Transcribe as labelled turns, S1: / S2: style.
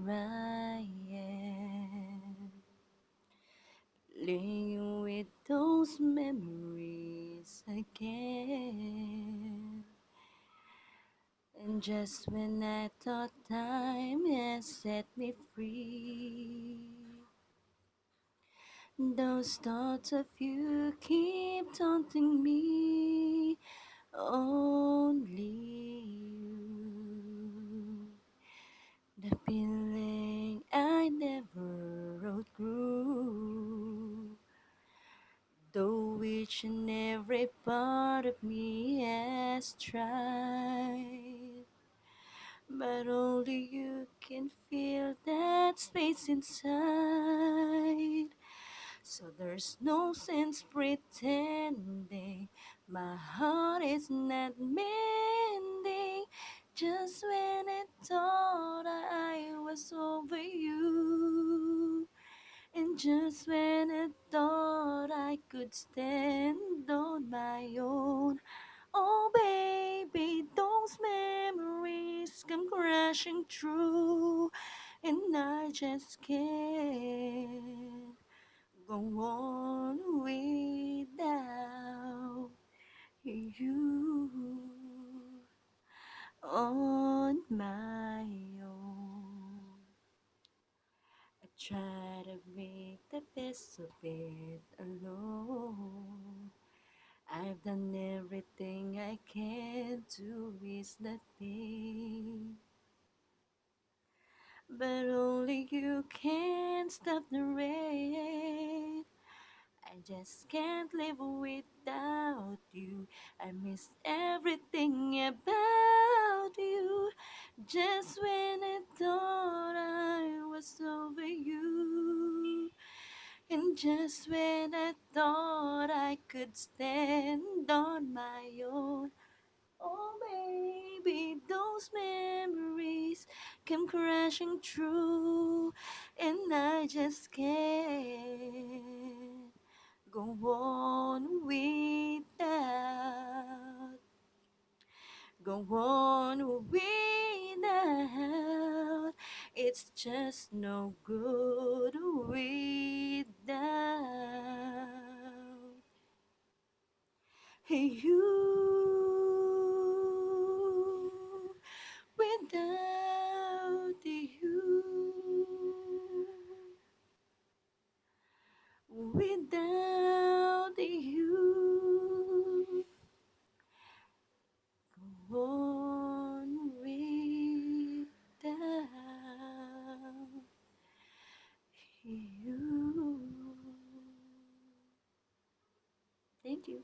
S1: I am, playing with those memories again. And just when I thought time has set me free, those thoughts of you keep taunting me. Only you, the feeling I never outgrew. Though each and every part of me has tried, but only you can feel that space inside. So there's no sense pretending my heart is not mending. Just when I thought I was over you, and just when I thought I could stand on my own, oh baby, those memories come crashing through, and I just can't go on without you on my own. I try to make the best of it alone. I've done everything I can to ease the pain, but only you can stop the rain. I just can't live without you. I miss everything about you. Just when I thought I was over you, and just when I thought I could stand on my own, oh baby, those memories come crashing through, and I just can't go on without, go on without. It's just no good without you, without you, without you. Go on without you. Thank you.